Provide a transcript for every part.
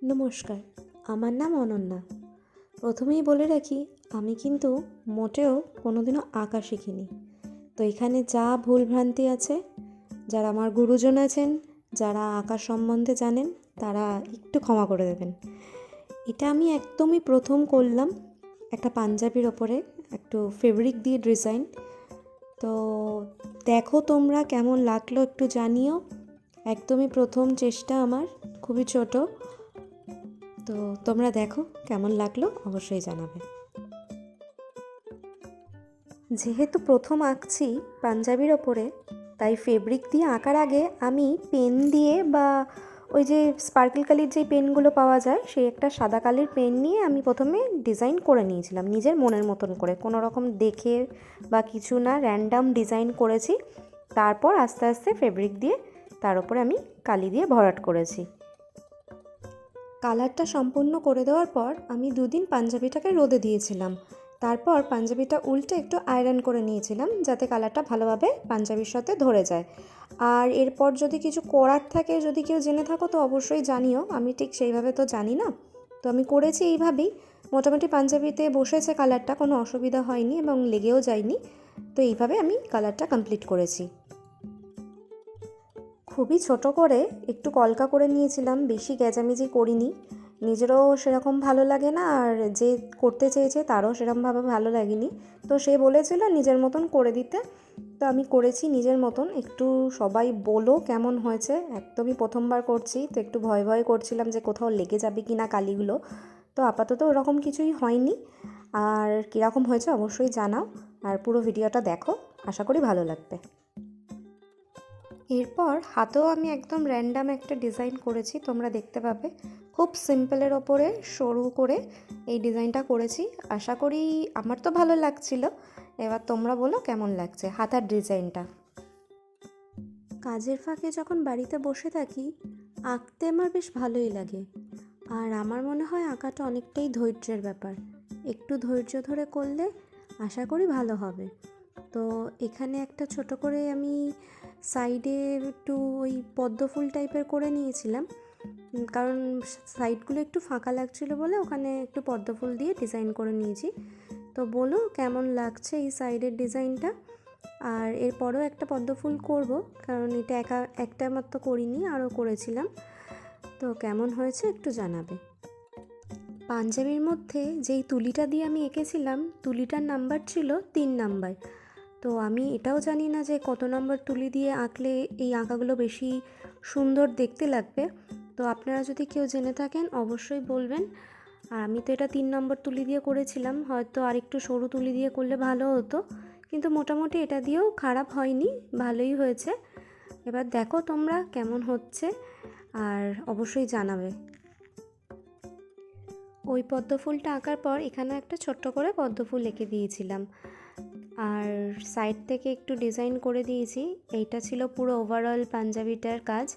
নমস্কার, আমার নাম অনন্যা। প্রথমেই বলে রাখি, আমি কিন্তু মোটেও কোনোদিনও আঁকা শিখিনি। তো এখানে যা ভুলভ্রান্তি আছে, যারা আমার গুরুজন আছেন, যারা আঁকা সম্বন্ধে জানেন, তারা একটু ক্ষমা করে দেবেন। এটা আমি একদমই প্রথম করলাম একটা পাঞ্জাবির ওপরে একটু ফেব্রিক দিয়ে ডিজাইন। তো দেখো তোমরা কেমন লাগলো একটু জানিও। একদমই প্রথম চেষ্টা আমার, খুবই ছোট। তো তোমরা দেখো কেমন লাগলো অবশ্যই জানাবে। যেহেতু প্রথম আঁকছি পাঞ্জাবির ওপরে, তাই ফেব্রিক দিয়ে আঁকার আগে আমি পেন দিয়ে বা ওই যে স্পার্কেল কালির যে পেনগুলো পাওয়া যায়, সেই একটা সাদা কালির পেন নিয়ে আমি প্রথমে ডিজাইন করে নিয়েছিলাম নিজের মনের মতন করে, কোনো রকম দেখে বা কিছু না, র্যান্ডাম ডিজাইন করেছি। তারপর আস্তে আস্তে ফেব্রিক দিয়ে তার উপরে আমি কালি দিয়ে ভরাট করেছি। কালারটা সম্পূর্ণ করে দেওয়ার পর আমি 2 দিন পাঞ্জাবিটাকে রোদে দিয়েছিলাম। তারপর পাঞ্জাবিটা উল্টে একটু আয়রন করে নিয়েছিলাম, যাতে কালারটা ভালোভাবে পাঞ্জাবির সাথে ধরে যায়। আর এরপর যদি কিছু করার থাকে, যদি কেউ জেনে থাকো তো অবশ্যই জানিও, আমি ঠিক সেইভাবে তো জানি না। তো আমি করেছি এইভাবেই। মোটামুটি পাঞ্জাবিতে বসেছে কালারটা, কোনো অসুবিধা হয়নি এবং লেগেও যায়নি। তো এইভাবে আমি কালারটা কমপ্লিট করেছি। খুবই ছোট করে একটু কলকা করে নিয়েছিলাম, বেশি গ্যাজামেজি করিনি। নিজেরও সেরকম ভালো লাগে না, আর যে করতে চেয়েছে তারও সেরকমভাবে ভালো লাগেনি। তো সে বলেছিল নিজের মতন করে দিতে, তো আমি করেছি নিজের মতন। একটু সবাই বলো কেমন হয়েছে, একদমই প্রথমবার করছি তো একটু ভয় ভয় করছিলাম যে কোথাও লেগে যাবে কি না কালিগুলো। তো আপাতত ওরকম কিছুই হয়নি। আর কীরকম হয়েছে অবশ্যই জানাও, আর পুরো ভিডিওটা দেখো, আশা করি ভালো লাগবে। এরপর হাতেও আমি একদম র্যান্ডাম একটা ডিজাইন করেছি, তোমরা দেখতে পাবে। খুব সিম্পলের ওপরে সরু করে এই ডিজাইনটা করেছি। আশা করি আমার তো ভালো লাগছিল, এবার তোমরা বলো কেমন লাগছে হাতার ডিজাইনটা। কাজের ফাঁকে যখন বাড়িতে বসে থাকি, আঁকতে আমার বেশ ভালোই লাগে। আর আমার মনে হয় আঁকাটা অনেকটাই ধৈর্যের ব্যাপার। একটু ধৈর্য ধরে করলে আশা করি ভালো হবে। তো এখানে একটা ছোট করে আমি সাইডে একটু ওই পদ্ম ফুল টাইপের করে নিয়েছিলাম, কারণ সাইডগুলো একটু ফাঁকা লাগছিল বলে ওখানে একটু পদ্ম ফুল দিয়ে ডিজাইন করে নিয়েছি। তো বলো কেমন লাগছে এই সাইডের ডিজাইনটা। আর এরপরেও একটা পদ্ম ফুল করব, কারণ এটা একটা মাত্র করিনি, আরও করেছিলাম। তো কেমন হয়েছে একটু জানাবে। পাঞ্জাবির মধ্যে যেই তুলিটা দিয়ে আমি এঁকেছিলাম, তুলিটার নাম্বার ছিল 3 নাম্বার। তো আমি এটাও জানি না যে কত নম্বর তুলি দিয়ে আঁকলে এই আঁকাগুলো বেশি সুন্দর দেখতে লাগবে। তো আপনারা যদি কেউ জেনে থাকেন অবশ্যই বলবেন। আর আমি তো এটা 3 নম্বর তুলি দিয়ে করেছিলাম, হয়তো আরেকটু সরু তুলি দিয়ে করলে ভালো হতো, কিন্তু মোটামুটি এটা দিয়েও খারাপ হয়নি, ভালোই হয়েছে। এবার দেখো তোমরা কেমন হচ্ছে, আর অবশ্যই জানাবে। ওই পদ্ম ফুলটা আঁকার পর এখানে একটা ছোট্ট করে পদ্ম ফুল এঁকে দিয়েছিলাম, আর সাইড থেকে একটু ডিজাইন করে দিয়েছি। এইটা ছিল পুরো ওভারঅল পাঞ্জাবিটার কাজ।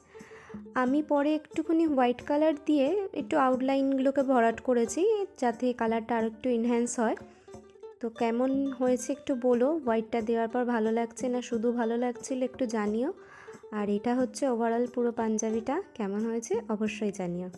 আমি পরে একটুখানি হোয়াইট কালার দিয়ে একটু আউটলাইনগুলোকে ভরাট করেছি, যাতে কালারটা আরও একটু এনহ্যান্স হয়। তো কেমন হয়েছে একটু বলো, হোয়াইটটা দেওয়ার পর ভালো লাগছে না শুধু ভালো লাগছিল একটু জানিও। আর এটা হচ্ছে ওভারঅল পুরো পাঞ্জাবিটা, কেমন হয়েছে অবশ্যই জানিও।